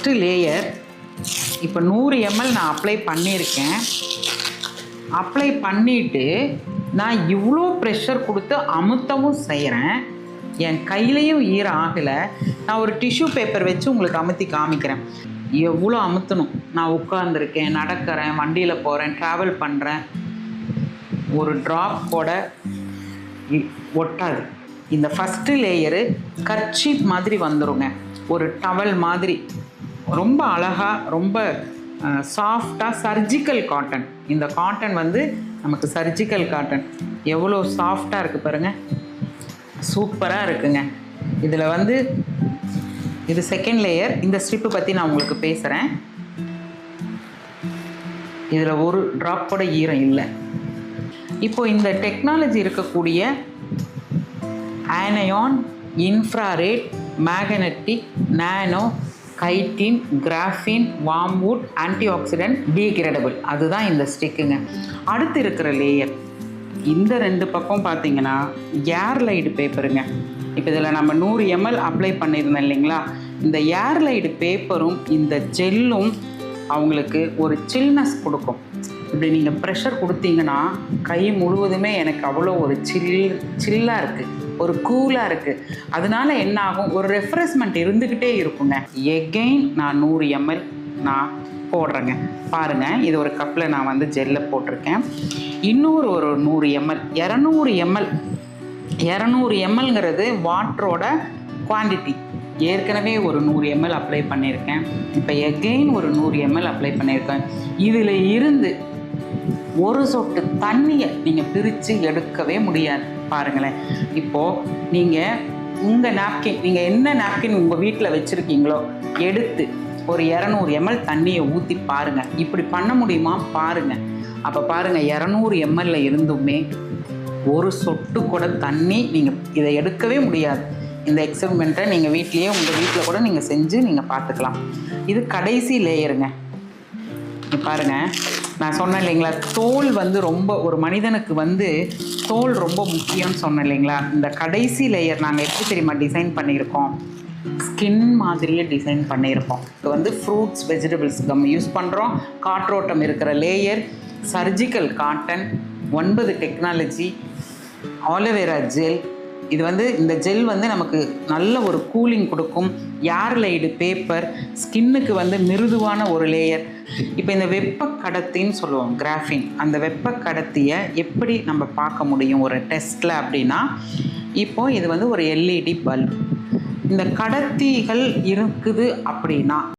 First layer இப்போ 100 ml நான் apply பண்ணியிருக்கேன். அப்ளை பண்ணிவிட்டு நான் இவ்வளோ ப்ரெஷர் கொடுத்து அமுத்தவும் செய்கிறேன். என் கையிலையும் ஈரம் ஆகலை. நான் ஒரு டிஷ்யூ பேப்பர் வச்சு உங்களுக்கு அமுத்தி காமிக்கிறேன். எவ்வளோ அமுத்தணும். நான் உட்காந்துருக்கேன், நடக்கிறேன், வண்டியில் போகிறேன், ட்ராவல் பண்ணுறேன். ஒரு ட்ராப் கூட ஒட்டாது. இந்த ஃபஸ்ட்டு லேயரு கர்ச்சீப் மாதிரி வந்துடுங்க, ஒரு டவல் மாதிரி. ரொம்ப அழகாக, ரொம்ப சாஃப்டாக, சர்ஜிக்கல் காட்டன். இந்த காட்டன் வந்து நமக்கு சர்ஜிக்கல் காட்டன். எவ்வளோ சாஃப்டாக இருக்குது பாருங்கள், சூப்பராக இருக்குங்க. இதில் வந்து இது செகண்ட் லேயர். இந்த ஸ்ட்ரிப்பு பற்றி நான் உங்களுக்கு பேசுகிறேன். இதில் ஒரு ட்ராப் கூட ஈரம் இல்லை. இப்போ இந்த டெக்னாலஜி இருக்கக்கூடிய ஆனயான், இன்ஃப்ராரெட், மேக்னெட்டிக், நானோ, கைட்டின், கிராஃபின், வார்ம்வுட், ஆன்டி ஆக்சிடென்ட், டீக்ரேடபிள், அதுதான் இந்த ஸ்டிக்குங்க. அடுத்து இருக்கிற லேயர் இந்த 2 பக்கம் பார்த்தீங்கன்னா ஏர்லைடு பேப்பருங்க. இப்போ இதில் நம்ம 100 ml அப்ளை பண்ணியிருந்தோம் இல்லைங்களா, இந்த ஏர்லைடு பேப்பரும் இந்த ஜெல்லும் அவங்களுக்கு ஒரு சில்னஸ் கொடுக்கும். இப்படி நீங்கள் ப்ரெஷர் கொடுத்தீங்கன்னா கை முழுவதுமே எனக்கு அவ்வளோ ஒரு சில்லாக இருக்குது, ஒரு கூலாக இருக்குது. அதனால என்ன ஆகும், ஒரு ரெஃப்ரெஷ்மெண்ட் இருந்துக்கிட்டே இருக்குங்க. எகெயின் நான் 100 ml நான் போடுறேங்க. பாருங்கள், இது ஒரு கப்பில் நான் வந்து ஜெல்லை போட்டிருக்கேன். இன்னொரு ஒரு 100 ml, 200 ml. 200 mlங்கிறது வாட்டரோட குவான்டிட்டி. ஏற்கனவே ஒரு 100 ml அப்ளை பண்ணியிருக்கேன். இப்போ எகெயின் ஒரு 100 ml அப்ளை பண்ணியிருக்கேன். இதில் இருந்து ஒரு சொட்டு தண்ணியை நீங்கள் பிரித்து எடுக்கவே முடியாது. பாருங்களேன், இப்போது நீங்கள் உங்கள் நாப்கின், நீங்கள் என்ன நாப்கின் உங்கள் வீட்டில் வச்சுருக்கீங்களோ எடுத்து ஒரு 200 ml தண்ணியை ஊற்றி பாருங்கள். இப்படி பண்ண முடியுமா பாருங்கள். அப்போ பாருங்கள், 200 ml இருந்துமே ஒரு சொட்டு கூட தண்ணி நீங்கள் இதை எடுக்கவே முடியாது. இந்த எக்ஸ்பெரிமெண்ட்டை நீங்கள் வீட்லேயே, உங்கள் வீட்டில் கூட நீங்கள் செஞ்சு நீங்கள் பார்த்துக்கலாம். இது கடைசி லேயருங்க. பாருங்கள், நான் சொன்னேன் இல்லைங்களா, தோல் வந்து ரொம்ப, ஒரு மனிதனுக்கு வந்து தோல் ரொம்ப முக்கியம்னு சொன்னேன் இல்லைங்களா. இந்த கடைசி லேயர் நாங்கள் எப்படி தெரியுமா டிசைன் பண்ணியிருக்கோம், ஸ்கின் மாதிரியே டிசைன் பண்ணியிருப்போம். இது வந்து ஃப்ரூட்ஸ், வெஜிடபிள்ஸ் நம்ம யூஸ் பண்ணுறோம். காற்றோட்டம் இருக்கிற layer, surgical cotton, 9 technology, aloe vera gel. இது வந்து இந்த ஜெல் வந்து நமக்கு நல்ல ஒரு கூலிங் கொடுக்கும். ஏர்லைடு பேப்பர், ஸ்கின்னுக்கு வந்து மிருதுவான ஒரு லேயர். இப்போ இந்த வெப்ப கடத்தின்னு சொல்லுவோம், கிராஃபின். அந்த வெப்ப கடத்தியை எப்படி நம்ம பார்க்க முடியும் ஒரு டெஸ்ட்டில் அப்படின்னா, இப்போது இது வந்து ஒரு எல்இடி பல்ப். இந்த கடத்திகள் இருக்குது அப்படின்னா